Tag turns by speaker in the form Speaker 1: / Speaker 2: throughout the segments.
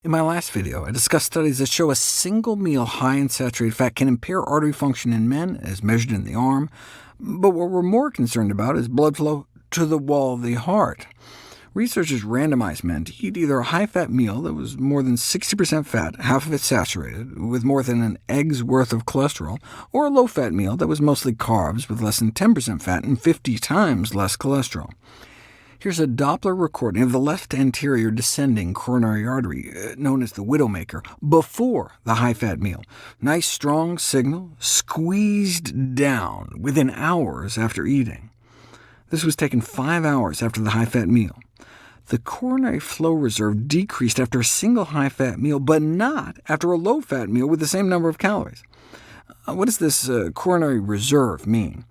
Speaker 1: In my last video, I discussed studies that show a single meal high in saturated fat can impair artery function in men, as measured in the arm, but what we're more concerned about is blood flow to the wall of the heart. Researchers randomized men to eat either a high-fat meal that was more than 60% fat, half of it saturated, with more than an egg's worth of cholesterol, or a low-fat meal that was mostly carbs with less than 10% fat and 50 times less cholesterol. Here's a Doppler recording of the left anterior descending coronary artery, known as the widowmaker, before the high-fat meal. Nice strong signal, squeezed down within hours after eating. This was taken 5 hours after the high-fat meal. The coronary flow reserve decreased after a single high-fat meal, but not after a low-fat meal with the same number of calories. What does this coronary reserve mean?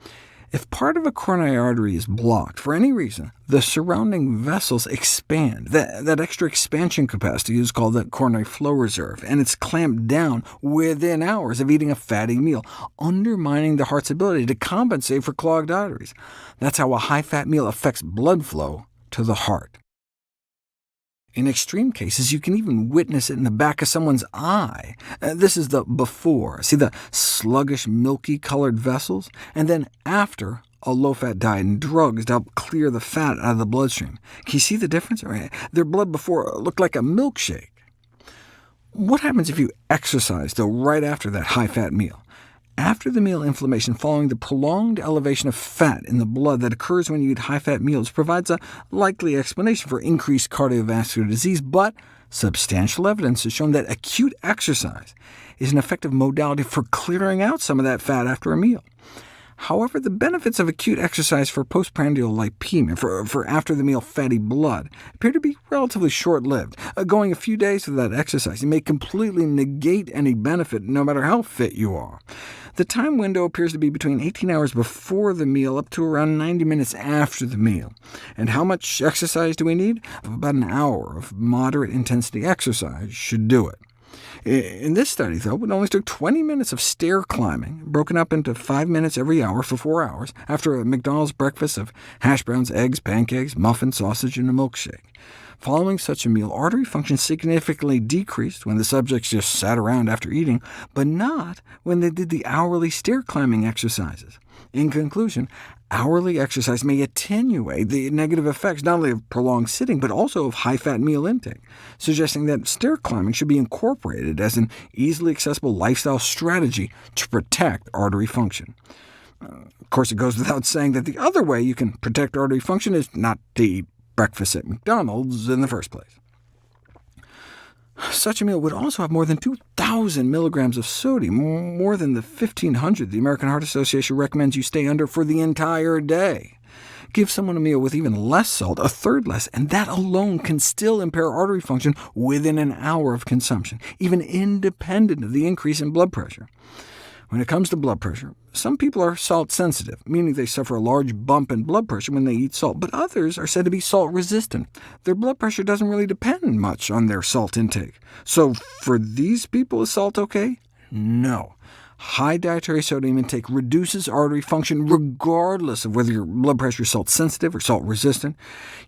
Speaker 1: If part of a coronary artery is blocked for any reason, the surrounding vessels expand. That extra expansion capacity is called the coronary flow reserve, and it's clamped down within hours of eating a fatty meal, undermining the heart's ability to compensate for clogged arteries. That's how a high-fat meal affects blood flow to the heart. In extreme cases, you can even witness it in the back of someone's eye. This is the before. See the sluggish, milky-colored vessels? And then after a low-fat diet and drugs to help clear the fat out of the bloodstream. Can you see the difference? Their blood before looked like a milkshake. What happens if you exercise, though, right after that high-fat meal? After the meal inflammation following the prolonged elevation of fat in the blood that occurs when you eat high-fat meals provides a likely explanation for increased cardiovascular disease, but substantial evidence has shown that acute exercise is an effective modality for clearing out some of that fat after a meal. However, the benefits of acute exercise for postprandial lipemia, for after-the-meal fatty blood, appear to be relatively short-lived. Going a few days without exercise may completely negate any benefit, no matter how fit you are. The time window appears to be between 18 hours before the meal up to around 90 minutes after the meal. And how much exercise do we need? About an hour of moderate-intensity exercise should do it. In this study, though, it only took 20 minutes of stair climbing, broken up into 5 minutes every hour for 4 hours, after a McDonald's breakfast of hash browns, eggs, pancakes, muffin, sausage, and a milkshake. Following such a meal, artery function significantly decreased when the subjects just sat around after eating, but not when they did the hourly stair-climbing exercises. In conclusion, hourly exercise may attenuate the negative effects not only of prolonged sitting, but also of high-fat meal intake, suggesting that stair climbing should be incorporated as an easily accessible lifestyle strategy to protect artery function. Of course, it goes without saying that the other way you can protect artery function is not to eat breakfast at McDonald's in the first place. Such a meal would also have more than 2,000 milligrams of sodium, more than the 1,500 the American Heart Association recommends you stay under for the entire day. Give someone a meal with even less salt, a third less, and that alone can still impair artery function within an hour of consumption, even independent of the increase in blood pressure. When it comes to blood pressure, some people are salt-sensitive, meaning they suffer a large bump in blood pressure when they eat salt, but others are said to be salt-resistant. Their blood pressure doesn't really depend much on their salt intake. So for these people, is salt okay? No. High dietary sodium intake reduces artery function regardless of whether your blood pressure is salt-sensitive or salt-resistant.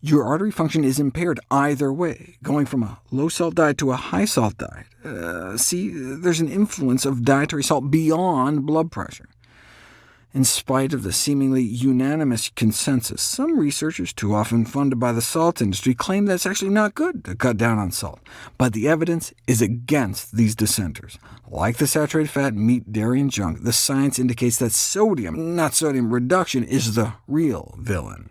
Speaker 1: Your artery function is impaired either way, going from a low-salt diet to a high-salt diet. See, there's an influence of dietary salt beyond blood pressure. In spite of the seemingly unanimous consensus, some researchers, too often funded by the salt industry, claim that it's actually not good to cut down on salt. But the evidence is against these dissenters. Like the saturated fat, meat, dairy, and junk, the science indicates that sodium, not sodium reduction, is the real villain.